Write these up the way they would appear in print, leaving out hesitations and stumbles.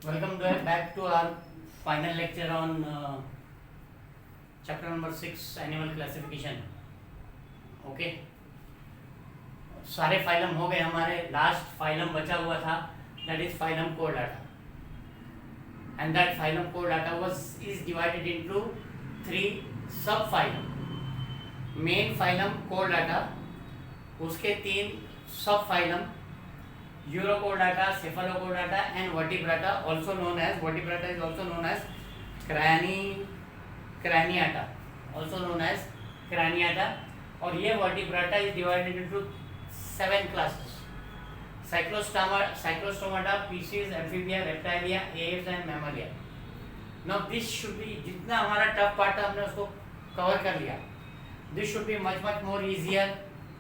Welcome back to our final lecture on chapter number 6 animal classification. Okay सारे phylum हो गए हमारे. Last phylum बचा हुआ था, that is phylum chordata, and that phylum chordata is divided into 3 sub phylum. Main phylum chordata, उसके 3 sub phylum urochordata, cephalochordata and vertebrata, also known as vertebrata is also known as craniata, also known as craniata. और ये वर्टिब्राटा is divided into 7 classes: cyclostomata, species, amphibia, reptilia, apes and mammalia. Now this should be, जितना हमारा tough part है हमने उसको cover कर लिया. This should be much more easier,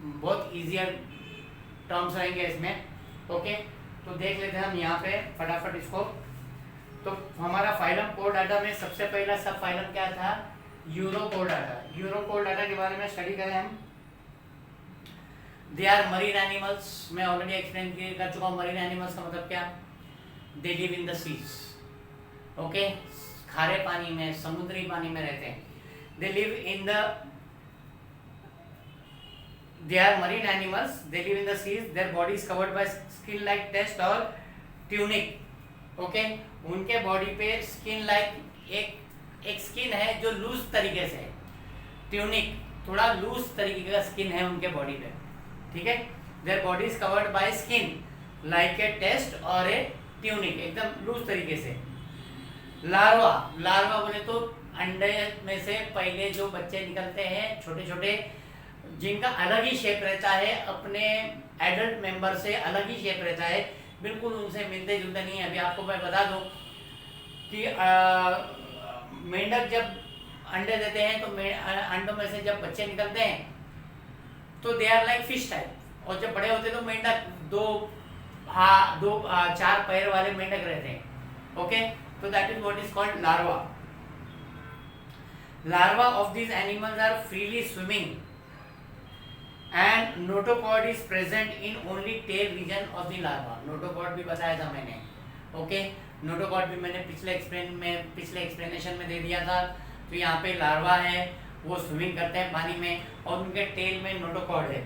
बहुत easier टर्म्स रहेंगे इसमें. ओके तो देख लेते हैं हम यहाँ पे फटाफट इसको. तो हमारा फाइलम कोरडाटा में सबसे पहला सब फाइलम क्या था? यूरोकोरडाटा. यूरोकोरडाटा के बारे में स्टडी करें हम. They are marine animals. मैं ऑलरेडी एक्सप्लेन कर चुका हूँ मरीन एनिमल्स का मतलब क्या. They live in the seas. Okay, खारे पानी में, समुद्री पानी में रहते हैं. They live in the They are marine animals. They live in the seas. Their body is covered by skin-like test or tunic. Okay? उनके बॉडी पे skin-like एक स्किन है जो लूज तरीके से है. ट्यूनिक, थोड़ा लूज तरीके का स्किन है उनके बॉडी पे. ठीक है? Their body is covered by skin like a test और a tunic, एकदम लूज तरीके से. लार्वा बोले तो अंडे में से पहले जो बच्चे निकलते हैं छोटे छोटे, जिनका अलग ही शेप रहता है, अपने एडल्ट मेंबर से अलग ही शेप रहता है, बिल्कुल उनसे मिलते जुलते नहीं है. अभी आपको मैं बता दूं कि मेंढक जब अंडे देते हैं तो अंडों में से जब बच्चे निकलते हैं तो they are like fish type, और जब बड़े होते हैं तो मेंढक 4 पैर वाले मेंढक रहते हैं. ओके, तो that is what is called larva. Larva of these animals are freely swimming and notochord is present in only tail region of the larva. notochord भी बताया था मैंने. ओके, notochord भी मैंने पिछले एक्सप्लेनेशन में दे दिया था. तो यहाँ पे लार्वा है, वो स्विमिंग करते हैं पानी में और उनके टेल में notochord है.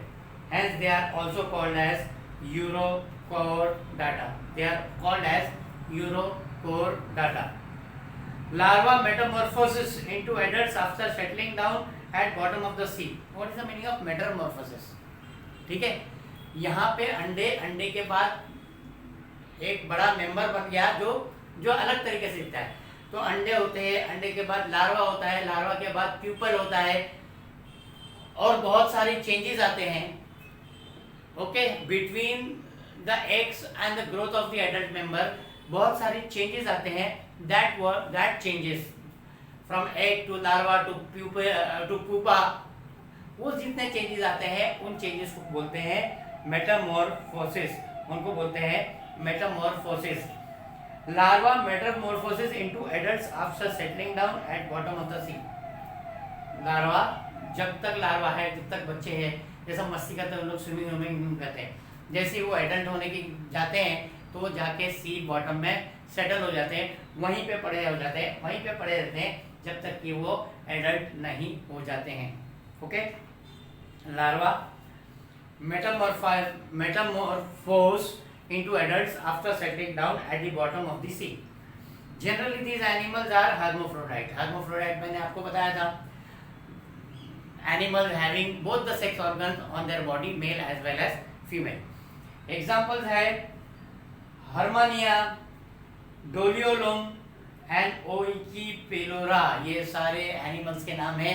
hence they are also called as urochordata. they are called as urochordata. larva metamorphosis into adults after settling down at bottom of the sea. what is the meaning of metamorphosis? ठीक है, यहाँ पे अंडे के बाद एक बड़ा मेंबर बन गया जो अलग तरीके से दिखता है. तो अंडे होते हैं, अंडे के बाद लार्वा होता है, लार्वा के बाद प्यूपल होता है, और बहुत सारे चेंजेस आते हैं. Okay, between the eggs and the growth of the adult member बहुत सारे चेंजेस आते हैं. That changes from egg to larva to pupa, वो जितने चेंजेस आते हैं उन चेंजेस को बोलते हैं मेटामॉर्फोसिस. उनको बोलते हैं metamorphosis. Larva metamorphosis into adults after settling down at bottom of the sea. Larva, जब तक लार्वा है, जब तक बच्चे हैं, जैसा मस्ती करते हैं उन लोग, स्विमिंग करते हैं, जैसे वो एडल्ट होने की जाते हैं तो वो जाके सी बॉटम में सेटल हो जाते हैं, वहीं पे पड़े हो जाते हैं, वहीं पे पड़े रहते हैं जब तक कि वो एडल्ट नहीं हो जाते हैं. Okay, larva metamorphose into adults after settling down at the bottom of the sea. Generally these animals are hermaphrodite. Hermaphrodite मैंने आपको बताया था, animals having both the sex organs on their body, male as well as female. Examples है हर्मानिया, Doliolum and ओइकीपेलोरा. ये सारे animals के नाम है.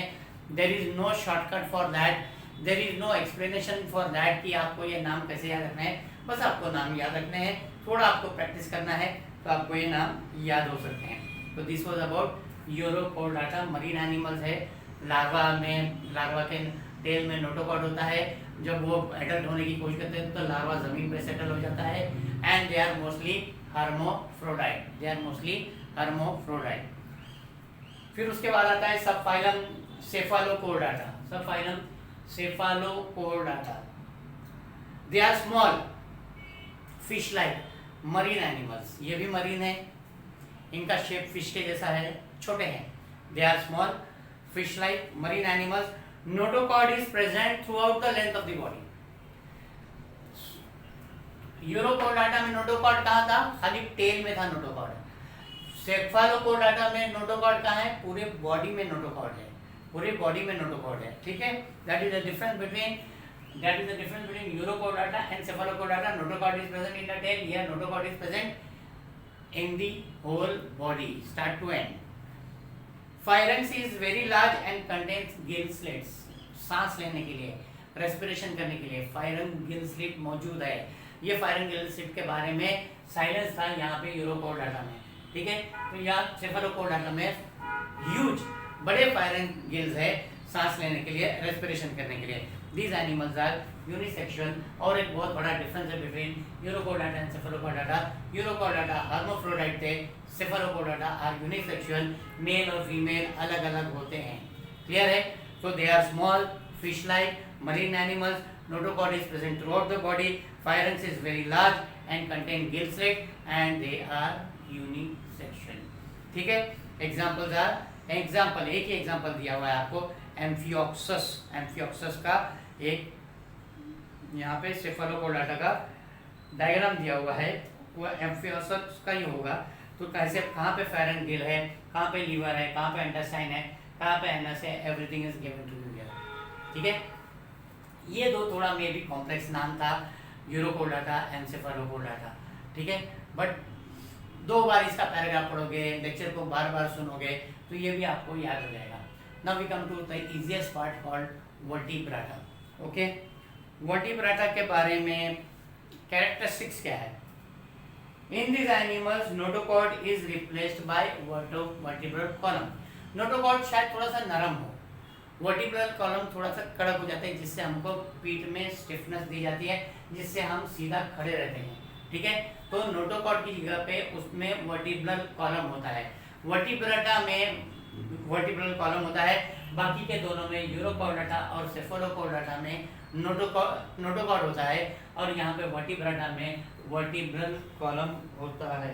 There is no shortcut for that, there is no explanation for that कि आपको ये नाम कैसे याद रखना है. बस आपको नाम याद रखने हैं, थोड़ा आपको प्रैक्टिस करना है तो आपको ये नाम याद हो सकते हैं. तो this was about urochordata. Marine animals है. लार्वा के टेल में नोटोकॉर्ड होता है. जब वो एडल्ट होने की कोशिश करते हैं तो लार्वा जमीन पे सेटल हो जाता है. And they are mostly hermaphrodite. फिर उसके बाद आता है sub phylum cephalochordata. They are small fish like marine animals. ये भी मरीन है, इनका शेप फिश के जैसा है, छोटे हैं। They are small fish like marine animals. Notochord is present throughout the length of the body. Urochordata में नोटोकॉर्ड कहाँ था? खाली टेल में था नोटोकॉर्ड। सेफालोकॉर्डाटा में नोटोकॉर्ड कहाँ है? पूरे बॉडी में नोटोकॉर्ड है, पूरे बॉडी में नोटोकॉर्ड है। ठीक है, that is the difference between urochordata and cephalochordata. Notochord is present in the tail, here notochord is present in the whole body start to end. Pharynx is very large and contains gill slits. सांस लेने के लिए, respiration करने के लिए फायरंग Gill slit मौजूद है। ये फायरंग गिल स्लिट के बारे में साइलेंस था यहाँ पे यूरोकॉर्डाटा में। ठीक है, तो यहाँ सेफालोकॉर्डाटा में ह्यूज बड़े फायरंग गिल्स है सांस लेने के लिए, रेस्पिरेशन करने के लिए। These animals are unisexual. और एक बहुत बड़ा डिफरेंस है between urochordata and cephalochordata. Urochordata hermaphrodite थे, सेफालोकॉर्डाटा आर यूनिसेक्सुअल। मेल और फीमेल अलग अलग होते हैं। क्लियर है? So they are small fish like marine animals. Notochord is present throughout the body. Pharynx is very large and contain gill slit and they are unisexual. ठीक है, examples are example, एक ही example दिया हुआ है आपको amphioxus. Amphioxus का एक यहाँ पे सेफालोकॉर्डाटा का डायग्राम दिया हुआ है, वो एम्फियोक्सस का ही होगा। तो कैसे, कहाँ पे फायरंग गिल है, कहाँ पे लीवर है, कहाँ पे इंटेस्टाइन है, कहाँ पे एनस है, everything is given to you here. ठीक है, ये दो थोड़ा मे भी कॉम्प्लेक्स नाम था, यूरोकॉर्डाटा एंड सेफालोकॉर्डाटा। ठीक है, बट 2 बार इसका पैराग्राफ पढ़ोगे, लेक्चर को बार बार सुनोगे तो ये भी आपको याद हो जाएगा। Now we come to the easiest part called vertebrata. Okay, vertebrata के बारे में कैरेक्टरिस्टिक्स क्या है? In this animals notochord is replaced by vertebral column. Notochord शायद थोड़ा सा नरम हो, वर्टिब्रल कॉलम थोड़ा सा कड़क हो जाता है, जिससे हमको पीठ में स्टिफनेस दी जाती है, जिससे हम सीधा खड़े रहते हैं। ठीक है, तो नोटोकॉर्ड की जगह पे उसमें वर्टिब्रल कॉलम होता है। वर्टिब्राटा में वर्टिब्रल कॉलम होता है, बाकी के दोनों में यूरोकॉर्डाटा और सेफालोकॉर्डाटा में नोटोकॉर्ड होता है, और यहाँ पे वर्टिब्राटा में वर्टिब्रल कॉलम होता है।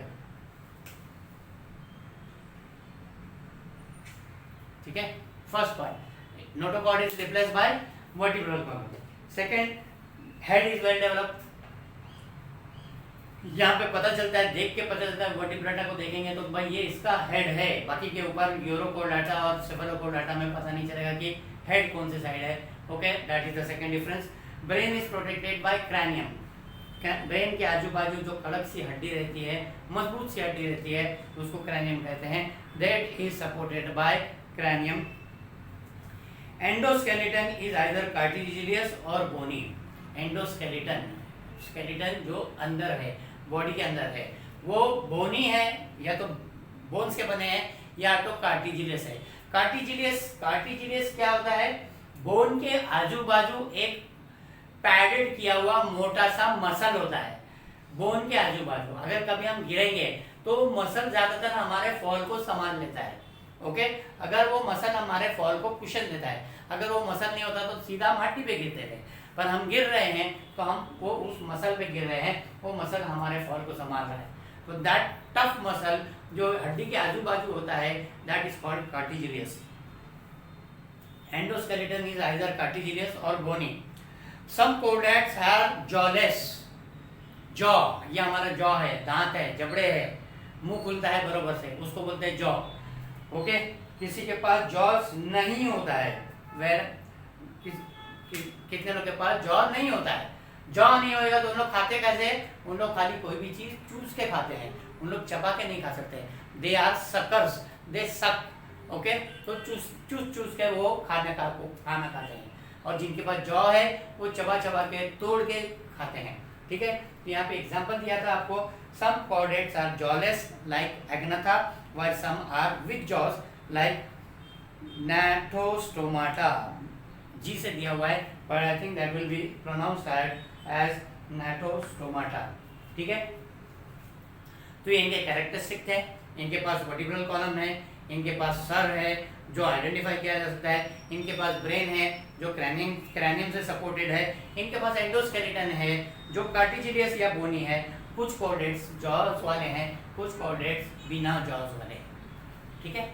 ठीक है, first point, notochord is replaced by vertebral column. Second, head is well developed. यहाँ पे पता चलता है, देख के पता चलता है, वर्टिब्राटा को देखेंगे तो भाई ये इसका हेड है, बाकी के ऊपर यूरोकॉर्डाटा और सेफालोकॉर्डाटा में पता नहीं चलेगा कि हेड कौन से साइड है। Okay, that is the second difference. Brain is protected by cranium. Brain के आजू बाजू जो कड़क सी हड्डी रहती है, मजबूत सी हड्डी रहती है, उसको क्रैनियम कहते हैं। That is supported by cranium. Endoskeleton is either cartilaginous और बोनी। एंडोस्केलेटन, स्केलेटन जो अंदर है, बॉडी के अंदर है, वो बोनी है, या तो बोन्स के बने हैं, या तो कार्टिलेजियस है। कार्टिलेजियस क्या होता है? बोन के आजू बाजू एक पैडेड किया हुआ मोटा सा मसल होता है। बोन के आजू बाजू अगर कभी हम गिरेंगे तो मसल ज्यादातर हमारे फॉल को संभाल लेता है। ओके, अगर वो मसल हमारे फॉल को कुशन देता है, अगर वो मसल नहीं होता तो सीधा हम हड्डी पे गिरते थे, पर हम गिर रहे हैं तो हम वो उस मसल पे गिर रहे हैं, वो मसल हमारे फॉल को संभाल रहा है। तो दैट टफ मसल जो हड्डी के आजू बाजू होता है, that is called cartilaginous. Endoskeleton is either cartilaginous और बोनी। सम कोर्डेट्स आर जॉलेस। जॉ, ये हमारा जॉ है, दांत है, जबड़े है, मुंह खुलता है बरोबर से, उसको बोलते हैं जॉ। ओके, किसी के पास जॉस नहीं होता है, कितने लोग के पास जॉ नहीं होता है। जॉ नहीं होएगा तो उन लोग खाते कैसे? उन लोग खाली कोई भी चीज चूस के खाते हैं, उन लोग चबा के नहीं खा सकते। दे आर सकर्स, दे सक। ओके, तो चूस के वो खाना खाते हैं, और जिनके पास जॉ है वो चबा के तोड़ के खाते हैं। ठीक है, तो यहाँ पे एग्जांपल दिया था आपको। Some chordates are jawless like agnatha, while some are with jaws like Gnathostomata. G से दिया हुआ है, but I think that will be pronounced as Gnathostomata. ठीक है, तो ये इनके कैरेक्टरिस्टिक थे। इनके पास वर्टिब्रल कॉलम है, इनके पास सर है जो आइडेंटिफाई किया जा सकता है, इनके पास ब्रेन है जो क्रैनियम से सपोर्टेड है, इनके पास एंडोस्केलेटन है जो कार्टिलेजियस या बोनी है, कुछ कॉर्डेट्स जॉज वाले हैं, कुछ कॉर्डेट्स बिना जॉज वाले। ठीक है,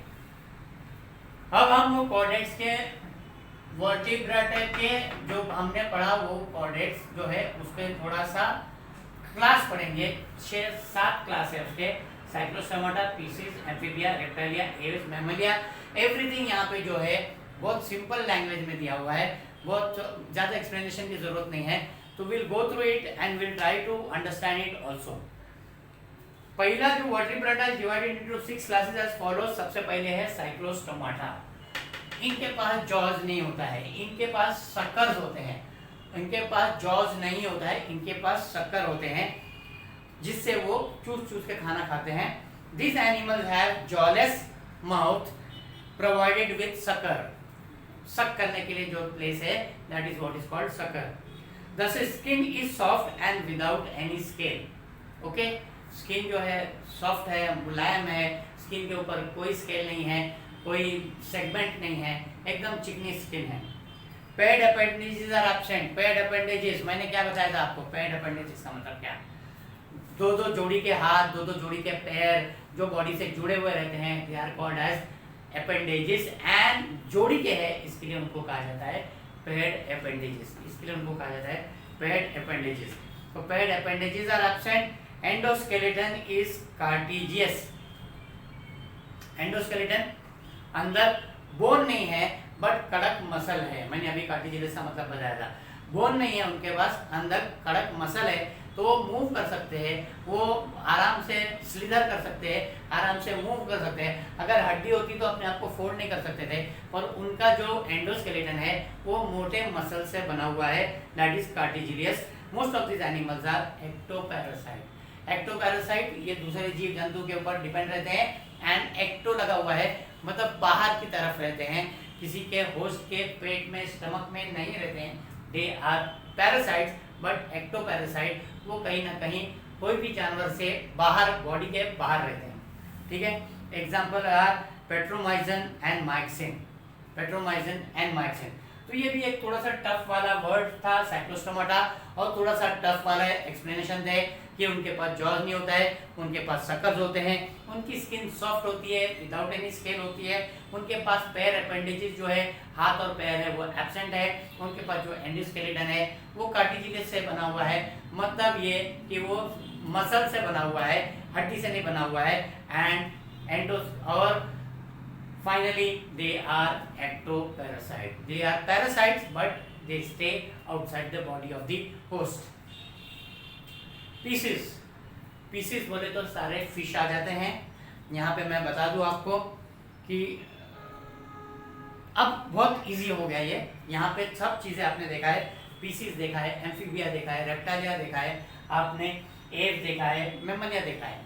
अब हम वो कॉर्डेट्स के वर्टिब्रेटा के जो हमने पढ़ा वो कॉर्डेट्स जो है उस पर थोड़ा सा क्लास पढ़ेंगे। 6-7 क्लास है उसके, cyclostomata, pisces, amphibia, reptilia, aves, mammalia, everything यहाँ पे जो है बहुत सिंपल लैंग्वेज में दिया हुआ है, बहुत ज़्यादा एक्सप्लेनेशन की जरूरत नहीं है। तो will go through it and will try to understand it also. पहला जो vertebrata is divided into 6 classes as follows. सबसे पहले है साइक्लोस्टोमाटा। इनके पास जॉज नहीं होता है, इनके पास सक्कर्स होते हैं। इनके पास जॉज नहीं होता है, इनके पास सक्कर होते हैं जिससे वो चूस चूस के खाना खाते हैं। This animals have jawless mouth provided with sucker. Suck करने के लिए जो प्लेस है that is what is called sucker. The skin is soft and without any scale. Okay, skin जो है सॉफ्ट है, मुलायम है, स्किन के ऊपर कोई स्केल नहीं है, कोई सेगमेंट नहीं है, एकदम चिकनी स्किन है। Paired appendages are absent. Paired appendages मैंने क्या बताया था आपको? पेड अपेंडेजेस का मतलब क्या? दो दो जोड़ी के हाथ, दो दो जोड़ी के पैर जो बॉडी से जुड़े हुए रहते हैं, they are called as appendages. And जोड़ी के है इसके लिए उनको कहा जाता है पेड अपेंडेजेस। इसके लिए उनको कहा जाता है पेड अपेंडेजेस। तो paired appendages are absent. Endoskeleton is cartilaginous. Endoskeleton अंदर बोन नहीं है बट कड़क मसल है। मैंने अभी कार्टिजियस का मतलब बताया था। बोन नहीं है उनके पास, अंदर कड़क मसल है, तो वो मूव कर सकते हैं, वो आराम से स्लिदर कर सकते हैं, आराम से मूव कर सकते हैं। अगर हड्डी होती तो अपने आप को फोल्ड नहीं कर सकते थे, पर उनका जो एंडोस्केलेटन है वो मोटे मसल से बना हुआ है, that is cartilaginous. Most of this animals are ectoparasite. Ectoparasite ये दूसरे जीव जंतु के ऊपर डिपेंड रहते हैं। एंड एक्टो लगा हुआ है मतलब बाहर की तरफ रहते हैं, किसी के होस्ट के पेट में, स्टमक में नहीं रहते हैं। They are parasites but ectoparasite वो कहीं ना कहीं कोई भी जानवर से बाहर, बॉडी के बाहर रहते हैं। ठीक है, example are petromyzon and myxine. Petromyzon and myxine. तो ये भी एक थोड़ा सा टफ वाला वर्ड था साइक्लोस्टोमाटा, और थोड़ा सा टफ वाला एक्सप्लेनेशन थे कि उनके पास जॉज नहीं होता है, उनके पास सक्कर्स होते हैं, उनकी स्किन सॉफ्ट होती है, विदाउट एनी स्केल होती है, उनके पास पैर अपेंडेजेस जो है, हाथ और पैर है वो एब्सेंट है, उनके पास जो एंडोस्केलेटन है वो कार्टिजियस से बना हुआ है। मतलब ये कि वो मसल से बना हुआ है, हड्डी से नहीं बना हुआ है। एंड एंडोस और finally they are ectoparasite. They are parasites but they stay outside the body of the host. Pieces. Pieces बोले तो सारे फिश आ जाते हैं। यहाँ पे मैं बता दूँ आपको कि अब बहुत इजी हो गया ये। यहाँ पे सब चीज़ें आपने देखा है, पीसीज देखा है, एम्फीबिया देखा है, रेप्टाइलिया देखा है, आपने एव देखा है, मैमलिया देखा है।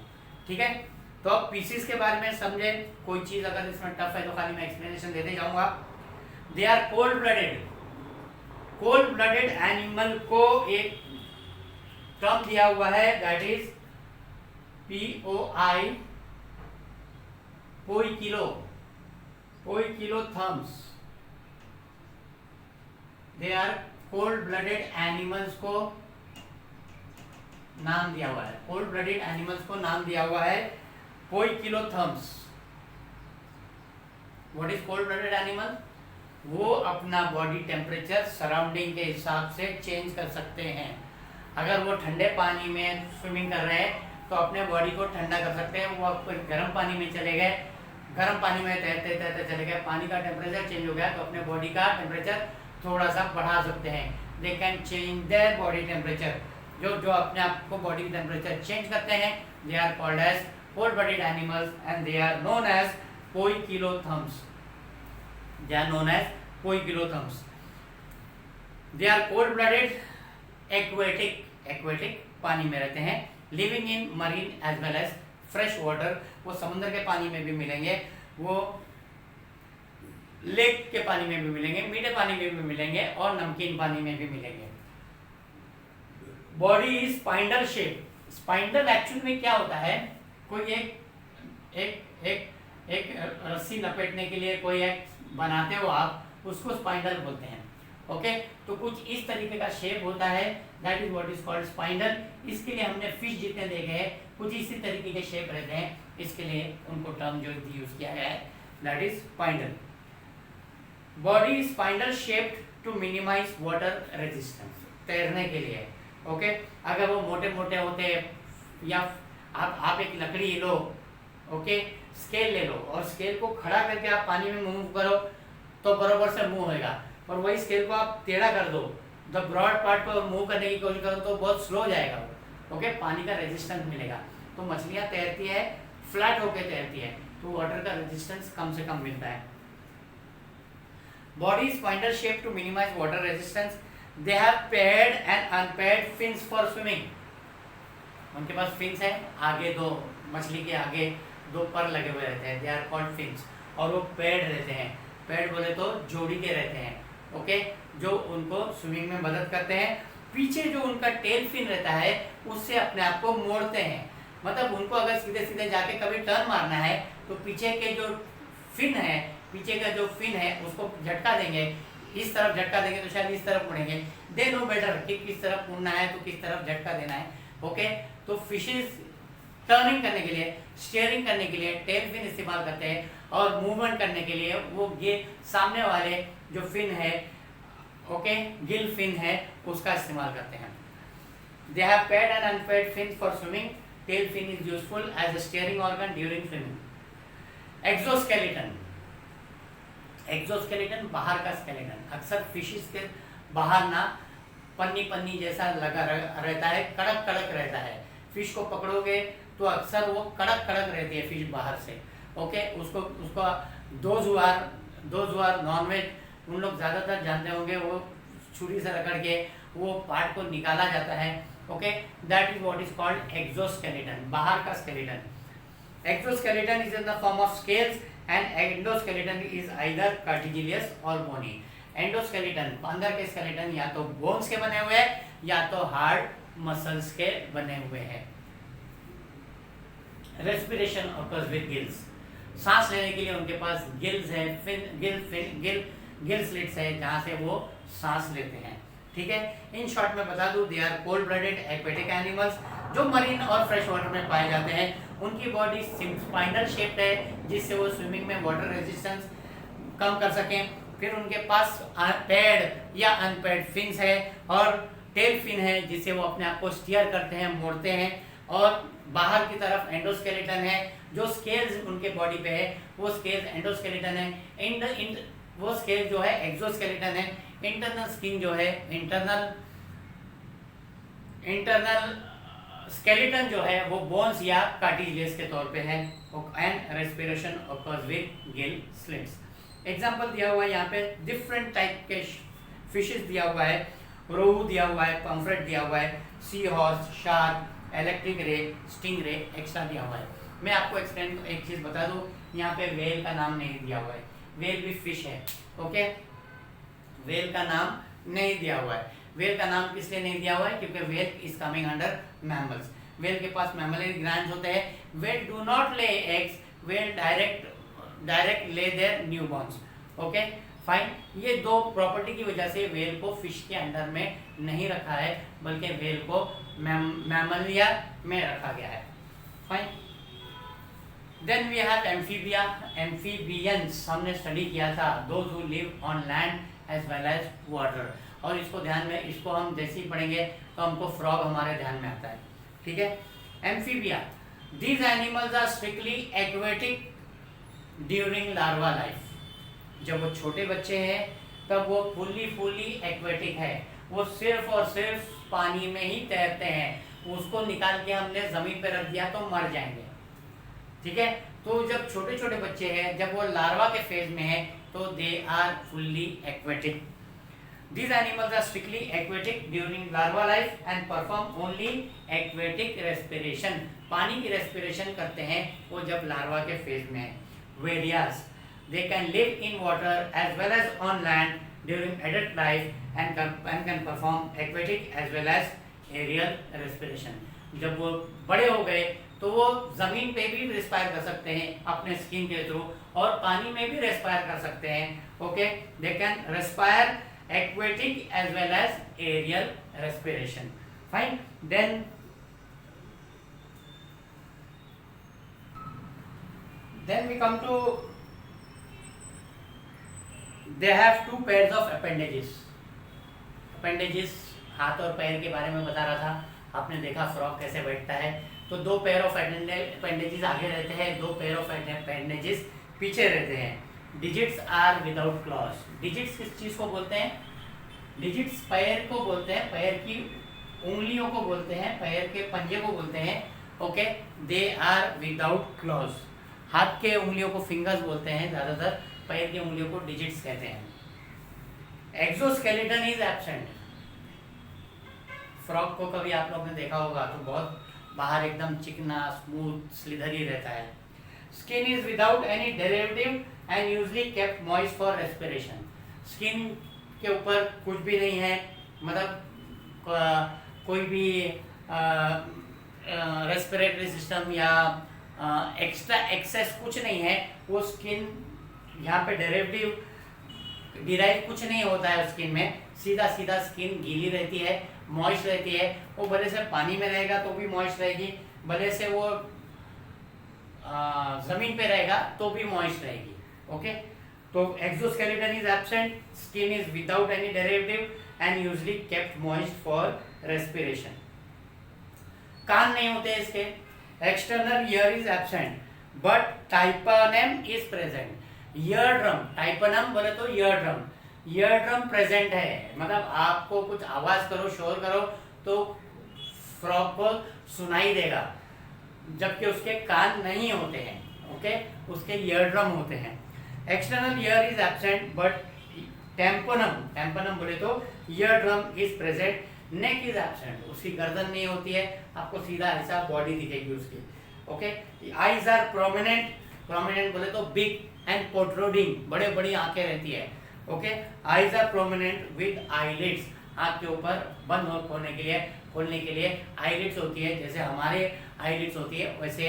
ठीक है, तो अब पीसीज के बारे में समझे। कोई चीज अगर इसमें टफ है तो खाली मैं एक्सप्लेनेशन देते जाऊंगा। They are cold blooded. Cold blooded animal को एक टर्म दिया हुआ है that is POI, poikilotherms. They are cold blooded animals को नाम दिया हुआ है, कोल्ड ब्लडेड एनिमल्स को नाम दिया हुआ है poikilotherms. What is cold blooded animal? वो अपना बॉडी टेम्परेचर सराउंडिंग के हिसाब से चेंज कर सकते हैं। अगर वो ठंडे पानी में स्विमिंग कर रहे हैं तो अपने बॉडी को ठंडा कर सकते हैं। वो गर्म पानी में चले गए, गर्म पानी में तैरते तैरते चले गए, पानी का टेम्परेचर चेंज हो गया तो अपने बॉडी का टेम्परेचर थोड़ा सा बढ़ा सकते हैं। They can change their body temperature. जो अपने आप को बॉडी टेम्परेचर चेंज करते हैं they are called as cold-blooded animals and they are known as poikilotherms. They are known as poikilotherms. They are cold-blooded, aquatic पानी में रहते हैं, living in marine as well as fresh water. वो समुद्र के पानी में भी मिलेंगे, वो लेक के पानी में भी मिलेंगे, मीठे पानी में भी मिलेंगे और नमकीन पानी में भी मिलेंगे। Body is spindle shape. Spindle actual में क्या होता है? कोई एक रस्सी लपेटने के लिए कोई एक बनाते हो आप, उसको स्पाइंडल बोलते हैं। ओके तो कुछ इस तरीके का शेप होता है, that is what is called spindle. इसके लिए हमने फिश जितने देखे हैं कुछ इसी तरीके के शेप रहते हैं, इसके लिए उनको टर्म जो यूज किया गया है that is spindle. Body spindle shaped to minimize water resistance, तैरने के लिए। ओके अगर वो मोटे मोटे होते या आप एक लकड़ी लो, ओके स्केल ले लो और स्केल को खड़ा करके आप पानी में मूव करो तो बराबर से मूव होगा, और वही स्केल को आप टेढ़ा कर दो, द ब्रॉड पार्ट पर मूव करने की कोशिश करो तो बहुत स्लो जाएगा वो। ओके पानी का रेजिस्टेंस मिलेगा। तो मछलियाँ तैरती है फ्लैट होकर तैरती है तो वाटर का रेजिस्टेंस कम से कम मिलता है। Body spindle shape to minimize water resistance, they have paired and unpaired fins for swimming. उनके पास फिन्स है, आगे दो, मछली के आगे दो पर लगे हुए रहते हैं, दे आर कॉल्ड फिन्स, और वो पेयर्ड रहते हैं। पेयर्ड बोले तो जोड़ी के रहते हैं, ओके जो उनको स्विमिंग में मदद करते हैं। पीछे जो उनका टेल फिन रहता है उससे अपने आप को मोड़ते हैं, मतलब उनको अगर सीधे सीधे जाके कभी टर्न मारना है तो पीछे के जो फिन है, पीछे का जो फिन है उसको झटका देंगे, इस तरफ झटका देंगे तो शायद इस तरफ मुड़ेंगे। दे नो बेटर कि किस तरफ मुड़ना है तो किस तरफ झटका देना है। ओके तो फिशेस टर्निंग करने के लिए, स्टीयरिंग करने के लिए टेल फिन इस्तेमाल करते हैं, और मूवमेंट करने के लिए वो ये सामने वाले जो फिन है, ओके गिल फिन है, उसका इस्तेमाल करते हैं। They have paired and unpaired fin for swimming, tail fin is useful as a steering organ during swimming. Exoskeleton, exoskeleton बाहर का स्केलेटन, अक्सर फिशेस के बाहर ना पन्नी पन्नी जैसा लगा रहता है, कड़क कड़क रहता है। फिश को पकड़ोगे तो अक्सर वो कड़क कड़क रहती है फिश बाहर से। ओके उसको दोज आर नॉनवेज उन लोग ज़्यादातर जानते होंगे, वो छुरी से रगड़ के वो पार्ट को निकाला जाता है। Okay that is what is called exoskeleton, बाहर का skeleton. Exoskeleton is in the form of scales and endoskeleton is either cartilaginous और बोनी। एंडोस्केलेटन अंदर के स्केलेटन या तो बोन्स के बने हुए हैं या तो हार्ड मसल्स के बने हुए हैं। रेस्पिरेशन ऑकर्स विद गिल्स, सांस लेने के लिए उनके पास गिल्स है, गिल स्लिट्स है जहां से वो सांस लेते हैं। ठीक है इन शॉर्ट में बता दूं, they are cold blooded aquatic animals जो मरीन और फ्रेश वाटर में पाए जाते हैं। उनकी बॉडी स्पाइनल शेप्ड है जिससे वो स्विमिंग में वाटर रेजिस्टेंस कम कर सकें। फिर उनके पास पेड या अनपेड फिन्स है और टेल फिन है जिससे वो अपने आप को स्टीयर करते हैं, मोड़ते हैं। और बाहर की तरफ एंडोस्केलेटन है, जो स्केल्स उनके बॉडी पे है वो स्केल्स एंडोस्केलेटन है। वो स्केल जो है एक्सोस्केलेटन है। इंटरनल स्किन जो है इंटरनल स्केलेटन जो है वो बोन्स या कार्टिलेज के तौर पे है। And respiration occurs with gill slits. Example दिया हुआ है यहाँ पे, डिफरेंट टाइप के फिशेस दिया हुआ है, रोहू दिया हुआ है, पम्फ्रेट दिया हुआ है, sea horse, shark, electric ray, sting ray extra दिया हुआ है। मैं आपको एक्सप्लेन एक चीज़ बता दूं, यहाँ पे वेल का नाम नहीं दिया हुआ है। वेल भी फिश है, ओके वेल का नाम नहीं दिया हुआ है। वेल का नाम किस लिए नहीं दिया हुआ है? क्योंकि well is coming under mammals. Well के पास मैमलरी ग्लैंड्स होते हैं। Well do not lay eggs, well direct lay their newborn's. Okay fine, ये दो प्रॉपर्टी की वजह से वेल को फिश के अंडर में नहीं रखा है, बल्कि वेल को मैमलिया में रखा गया है। Fine, then we have amphibia, amphibians हमने स्टडी किया था, those who live on land as well as water. और इसको ध्यान में, इसको हम जैसे ही पढ़ेंगे तो हमको फ्रॉग हमारे ध्यान में आता है। ठीक है, amphibia, these animals are strictly aquatic during larva life. जब वो छोटे बच्चे हैं तब वो फुल्ली एक्वेटिक है, वो सिर्फ और सिर्फ पानी में ही तैरते हैं। उसको निकाल के हमने जमीन पे रख दिया तो मर जाएंगे। ठीक है, तो जब छोटे छोटे बच्चे हैं, जब वो लार्वा के फेज में है तो they are fully aquatic. These animals are strictly aquatic during larva life and perform only aquatic respiration. पानी की respiration करते हैं वो जब लार्वा के फेज में है। Varias, they can live in water as well as on land during adult life and can perform aquatic as well as aerial respiration. जब वो बड़े हो गए तो वो जमीन पे भी रेस्पायर कर सकते हैं अपने स्किन के थ्रू, और पानी में भी रेस्पायर कर सकते हैं। Okay, they can respire aquatic as well as aerial respiration. Fine. Then we come to, they have two pairs of appendages. appendages हाथ और पैर के बारे में बता रहा था, आपने देखा फ्रॉग कैसे बैठता है। तो दो पेयर ऑफ appendages आगे रहते हैं, दो पेयर ऑफ appendages पीछे रहते हैं। Digits are without claws. Digits किस चीज को बोलते हैं? डिजिट्स पैर को बोलते हैं, पैर की उंगलियों को बोलते हैं, पैर के पंजे को बोलते हैं। Okay, they are without claws. हाथ के उंगलियों को फिंगर्स बोलते हैं ज्यादातर, पैर की उंगलियों को डिजिट्स कहते हैं। Exoskeleton is absent. फ्रॉग को कभी आप लोग ने देखा होगा तो बहुत बाहर एकदम चिकना स्मूथ स्लिदरी रहता है। Skin is without any derivative and usually kept moist for respiration. Skin के ऊपर कुछ भी नहीं है, मतलब कोई भी रेस्पिरेटरी सिस्टम या एक्स्ट्रा एक्सेस कुछ नहीं है। वो स्किन यहाँ पे डिराइव कुछ नहीं होता है स्किन में, सीधा सीधा स्किन गीली रहती है, मॉइस्ट रहती है। वो भले से पानी में रहेगा तो भी मॉइस्ट रहेगी, भले से वो जमीन पे रहेगा तो भी मॉइस्ट रहेगी। ओके, तो exoskeleton is absent, skin is without any derivative and usually kept moist for respiration. कान नहीं होते इसके। External ear is absent but tympanum is present. Ear drum, tympanum बोले तो ear drum, ear drum present है, मतलब आपको कुछ आवाज करो, शोर करो तो फ्रॉग को सुनाई देगा, जबकि उसके कान नहीं होते हैं। ओके, उसके ईयर ड्रम होते हैं। External ear is absent but tympanum बोले तो ear drum is present. Neck is absent, उसकी गर्दन नहीं होती है, आपको सीधा ऐसा बॉडी दिखेगी उसकी। ओके, आईज आर प्रोमिनेंट बोले तो बिग एंड प्रोट्रूडिंग, बड़े बड़ी आंखें रहती है। Okay, eyes are prominent with eyelids, आंख के ऊपर बंद और खोलने के लिए आईलिड्स होती है। जैसे हमारे आईलिड्स होती है वैसे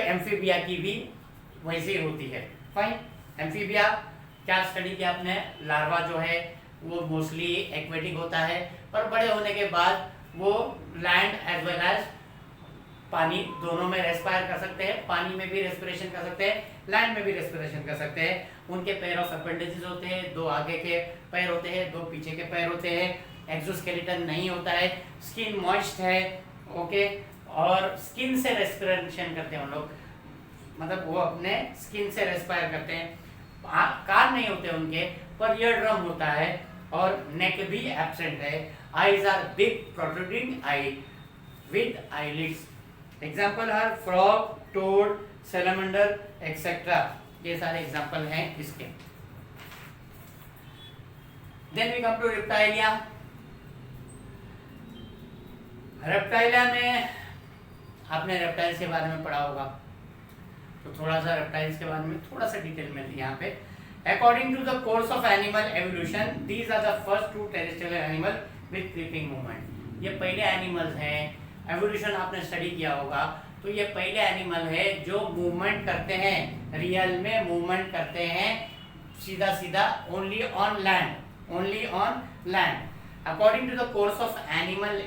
एम्फीबिया की भी वैसे ही होती है। फाइन। एम्फीबिया क्या स्टडी किया आपने? लार्वा जो है वो मोस्टली एक्वेटिक होता है, पर बड़े होने के बाद वो लैंड एज वेल एज पानी दोनों में रेस्पायर कर सकते हैं। पानी में भी रेस्पिरेशन कर सकते हैं, लैंड में भी रेस्पिरेशन कर सकते हैं। उनके पेयर ऑफ अपेंडिसेस होते हैं, दो आगे के पैर होते हैं, दो पीछे के पैर होते हैं। एक्सोस्केलेटन नहीं होता है, स्किन मॉइस्ट है। ओके, और स्किन से रेस्पिरेशन करते हैं उन लोग, मतलब वो अपने स्किन से रेस्पायर करते हैं। कान नहीं होते उनके, पर ईयर ड्रम होता है और नेक भी एब्सेंट है। Eyes are big protruding eye with eyelids. Example are frog, toad, salamander etcetera, ये सारे एग्जाम्पल हैं इसके। Then we come to reptilia. Reptilia में आपने रेप्टाइल्स के बारे में पढ़ा होगा, तो थोड़ा सा रेप्टाइल्स के बारे में थोड़ा सा डिटेल में यहाँ पे। According to the course of animal evolution, these are the first two terrestrial animal with creeping movement. ये पहले एनिमल्स हैं, एवोल्यूशन आपने स्टडी किया होगा, तो ये पहले एनिमल है जो मूवमेंट करते हैं, रियल में मूवमेंट करते हैं सीधा सीधा, only on land. According to the course of animal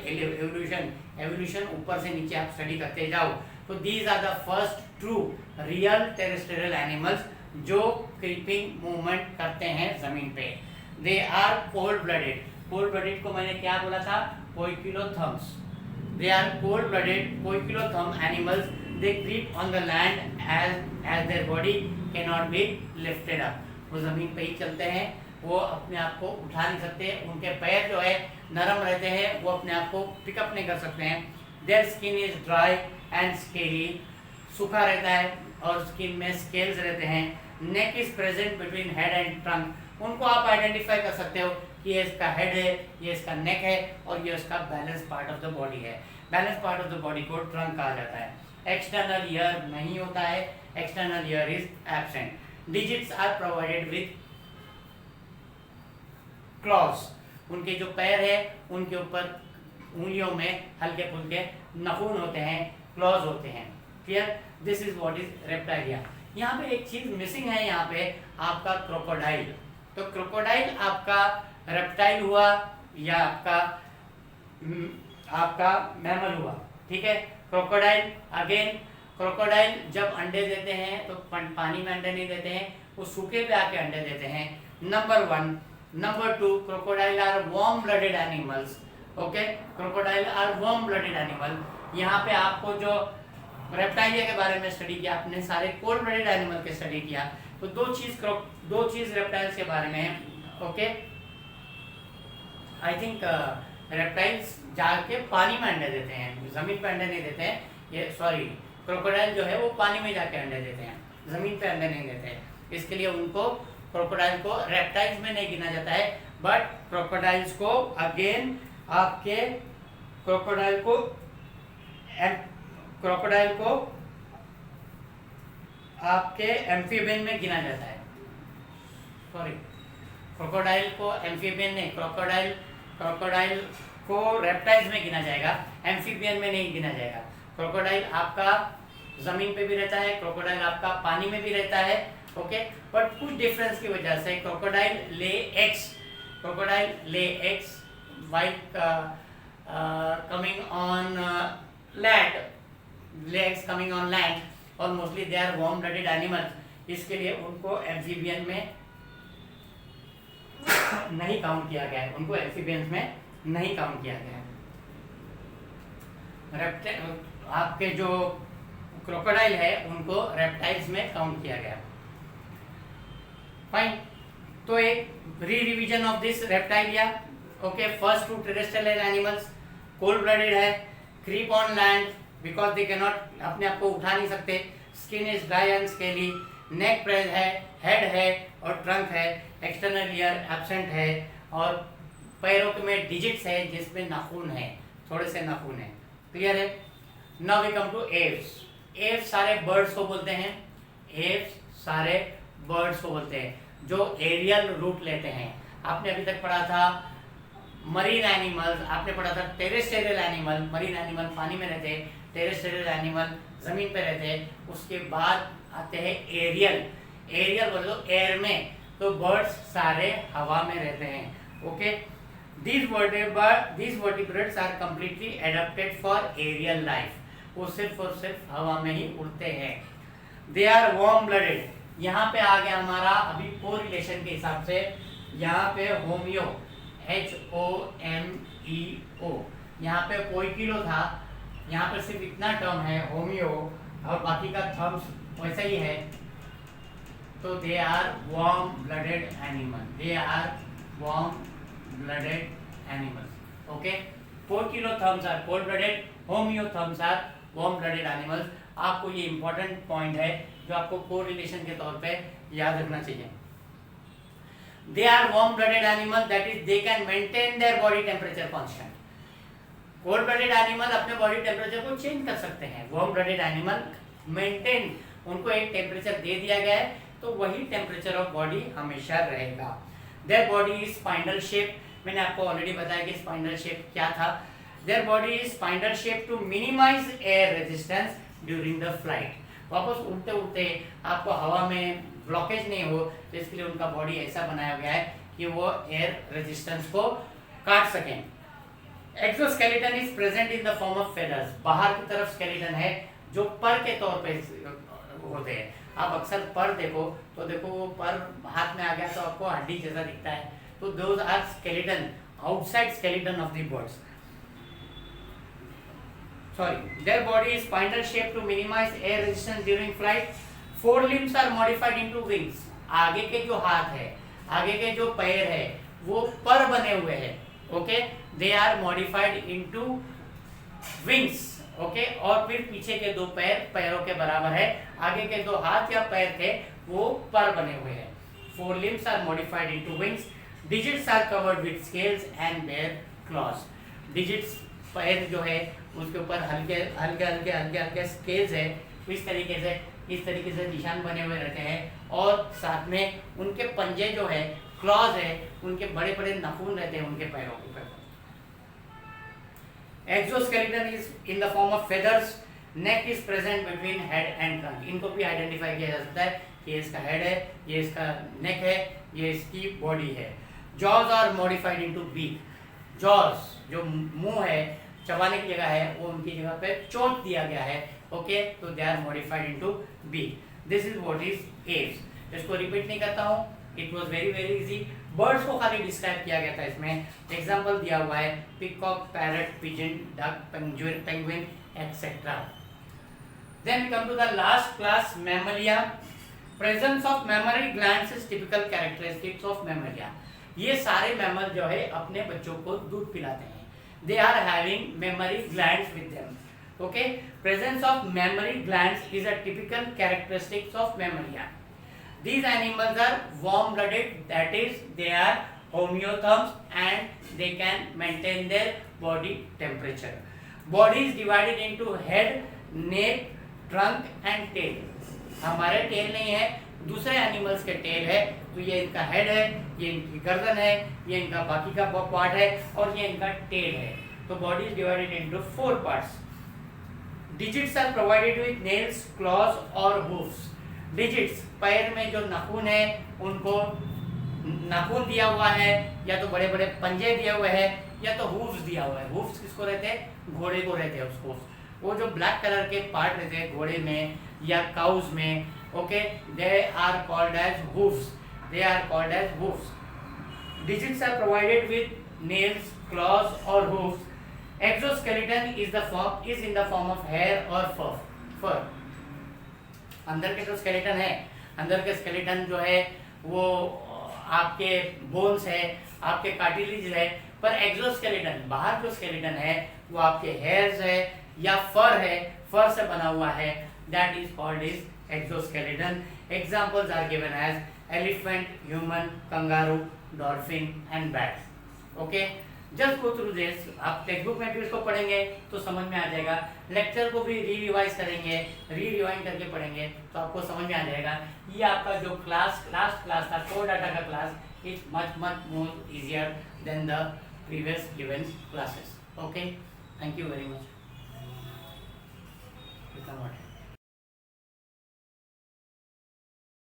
evolution ऊपर से नीचे आप स्टडी करते जाओ, तो these are the first true real terrestrial animals जो क्रीपिंग मूवमेंट करते हैं जमीन पे। दे आर कोल्ड ब्लडेड को मैंने क्या बोला था? Poikilotherms. They are cold-blooded poikilotherium animals. They creep on the land as their body cannot be lifted up. वो जमीन पे ही चलते हैं, वो अपने आप को उठा नहीं सकते, उनके पैर जो है नरम रहते हैं, वो अपने आप को पिकअप नहीं कर सकते हैं। Their skin is dry and scaly, सूखा रहता है और स्किन में स्केल्स रहते हैं। Neck is present between head and trunk. उनको आप आइडेंटिफाई कर सकते हो कि ये इसका हेड है, ये इसका नेक है और ये इसका balance part of the body है। Balance part of the body को ट्रंक कहा जाता है। एक्सटर्नल ईयर नहीं होता है, external ear is absent. Digits are provided with claws. उनके जो पैर है उनके ऊपर उंगलियों में हल्के फुल्के नाखून होते हैं, क्लॉज होते हैं। Clear? This is what is reptilia. यहाँ पे एक चीज मिसिंग है, यहाँ पे आपका क्रोकोडाइल। तो क्रोकोडाइल आपका रेप्टाइल हुआ या आपका मैमल हुआ, ठीक है। क्रोकोडाइल अगेन, क्रोकोडाइल जब अंडे देते हैं तो पानी में अंडे नहीं देते हैं, वो सूखे पे आके अंडे देते हैं, number 1। Number 2, crocodile are warm blooded animals. Okay, crocodile are warm blooded animal. यहाँ पे आपको जो रेप्टाइलिया के बारे में स्टडी किया, आपने सारे कोल्ड ब्लडेड एनिमल के स्टडी किया, तो दो चीज रेप्टाइल्स के बारे में है। ओके, आई थिंक रेप्टाइल्स जाके पानी में अंडे देते हैं, जमीन पे अंडे नहीं देते हैं। ये सॉरी, क्रोकोडाइल जो है वो पानी में जाके अंडे देते हैं, जमीन पे अंडे नहीं देते हैं। इसके लिए उनको, क्रोकोडाइल को रेप्टाइल्स में नहीं गिना जाता है, बट क्रोकोडाइल्स को अगेन आपके क्रोकोडाइल को आपके एम्फीबियन में गिना जाता है। सॉरी, क्रोकोडाइल को एम्फीबियन नहीं, क्रोकोडाइल को रेप्टाइल्स में गिना जाएगा, एम्फीबियन में नहीं गिना जाएगा। क्रोकोडाइल आपका जमीन पे भी रहता है, क्रोकोडाइल आपका पानी में भी रहता है। ओके, बट कुछ डिफरेंस की वजह से crocodile lay eggs while coming on land, legs coming on land, और mostly they are warm blooded animals, इसके लिए उनको एम्फीबियन में नहीं काउंट किया गया है, उनको एम्फीबियंस में नहीं काउंट किया गया है। आपके जो क्रोकोडाइल है उनको रेप्टाइल्स में काउंट किया गया। फाइन, तो एक revision of this reptilia. Okay, first 2 terrestrial animals, cold blooded है, creep on land because they can not, अपने आप को उठा नहीं सकते, skin is dry and scaly, neck press है, हेड है और ट्रंक है, एक्सटर्नल ईयर एब्सेंट है, और पैरों में डिजिट्स है जिसमें नाखून है, थोड़े से नाखून है। क्लियर है? Now we come to aves. Aves सारे बर्ड्स को बोलते हैं, एव्स सारे बर्ड्स को बोलते हैं जो एरियल रूट लेते हैं। आपने अभी तक पढ़ा था मरीन एनिमल्स, आपने पढ़ा था टेरेस्ट्रियल एनिमल, मरीन एनिमल पानी में रहते हैं, टेरेस्ट्रियल एनिमल जमीन पे रहते हैं। उसके बाद आते हैं एरियल, एरियल बोलो एयर में, तो बर्ड्स सारे हवा में रहते हैं। Okay, these vertebrates are completely adapted for aerial life, वो सिर्फ और सिर्फ हवा में ही उड़ते हैं। They are warm blooded, यहाँ पे आ गया हमारा अभी कोरिलेशन के हिसाब से, यहाँ पे होमियो HOMEO, यहाँ पे कोई किलो था, यहाँ पे सिर्फ इतना टर्म है होमियो, और बाकी का थम्स वैसा ही है। तो they are warm blooded animal, they are warm blooded animals. Okay, 4 kilo therms are cold blooded, homeotherms are warm blooded animals. आपको ये इंपॉर्टेंट पॉइंट है जो आपको कोरिलेशन के तौर पे याद रखना चाहिए। They are warm blooded animal, that is they can maintain their body temperature constant. Cold blooded animal अपने बॉडी टेम्परेचर को चेंज कर सकते हैं, वार्म ब्लडेड एनिमल मेंटेन, उनको एक टेम्परेचर दे दिया गया है तो वही टेम्परेचर ऑफ बॉडी हमेशा रहेगा। Their body is spindle shape, मैंने आपको ऑलरेडी बताया कि स्पाइंडल शेप क्या था। Their body is spindle shape to minimize air resistance during the flight. वापस उड़ते उड़ते आपको हवा में ब्लॉकेज नहीं हो, तो इसके लिए उनका बॉडी ऐसा बनाया गया है कि वो एयर रेजिस्टेंस को काट सकें। Exoskeleton is present in the form of feathers, बाहर की तरफ स्केलेटन है जो पर के तौर पे होते हैं। आप अक्सर पर देखो तो देखो वो पर हाथ में आ गया तो आपको हड्डी जैसा दिखता है, तो those are skeleton, outside skeleton of the birds. Sorry, their body is spindle shaped to minimize air resistance during flight. Forelimbs are modified into wings. आगे के जो हाथ है, आगे के जो पैर है, वो पर बने हुए हैं। Okay, they are modified into wings. Okay, और फिर पीछे के दो पैर पैरों के बराबर है, आगे के दो हाथ या पैर थे वो पर बने हुए हैं। Forelimbs are modified into wings. Digits are covered with scales and bear claws. Digits पैर जो है उसके ऊपर हल्के स्केल्स है, इस तरीके से निशान बने हुए रहते हैं, और साथ में उनके पंजे जो है, क्लॉज है, उनके बड़े बड़े नाखून रहते हैं उनके पैरों के ऊपर। Exoskeleton is in the form of feathers, neck is present between head and trunk, इनको भी आइडेंटिफाई किया जा सकता है, ये इसका हेड है, ये इसका नेक है, ये इसकी बॉडी है। Jaws are modified into beak, jaws जो मुंह है, चबाने की जगह है, वो उनकी जगह पे चोट दिया गया है, ओके, तो they are modified into beak. This is what is aves. इसको रिपीट नहीं करता हूँ, it was very very easy. Birds को खाली डिस्क्राइब किया गया था, इसमें एग्जांपल दिया हुआ है peacock, parrot, pigeon, duck, penguin etcetera. Then we come to the last class, mammalia. Presence of mammary glands is typical characteristics of mammalia. ये सारे मैमल जो है अपने बच्चों को दूध पिलाते हैं। They are having mammary glands with them. Okay, presence of mammary glands is a typical characteristics of mammalia. These animals are warm-blooded, that is, they are homeotherms and they can maintain their body temperature. Body is divided into head, neck, trunk and tail. हमारे tail नहीं है, दूसरे animals के tell है, तो ये इनका head है, ये इनकी गर्दन है, ये इनका बाकी का पार्ट है, और ये इनका टेल है। तो body is divided into 4 parts. Digits are provided with nails, claws और हूफ्स। डिजिट्स, पैर में जो नाखून है, उनको नाखून दिया हुआ है, या तो बड़े बड़े पंजे दिए हुए हैं, या तो हूफ्स दिया हुआ है। हूफ्स किसको रहते हैं? घोड़े को रहते हैं उसको। वो जो ब्लैक कलर के पार्ट रहते हैं घोड़े में या काउज में, okay, they are called as hoofs, they are called as hoofs. Digits are provided with nails, claws और hoofs. Exoskeleton is in the form of hair और फर। अंदर के जो स्केलेटन है, अंदर के स्केलेटन जो है वो आपके बोन्स है, आपके कार्टिलेज है, पर एक्सोस्केलेटन, बाहर जो स्केलेटन है वो आपके हेयर्स है या फर है, फर से बना हुआ है, that is called is exoskeleton. Examples are given as elephant, human, kangaroo, dolphin and bat. Okay, just go through this. आप टेक्स्ट बुक में भी इसको पढ़ेंगे तो समझ में आ जाएगा, लेक्चर को भी रिवाइज करेंगे, रिवाइंड करके पढ़ेंगे तो आपको समझ में आ जाएगा। ये आपका जो लास्ट क्लास था, कोर डाटा का class, is much more easier than the previous given classes. Okay, thank you very much.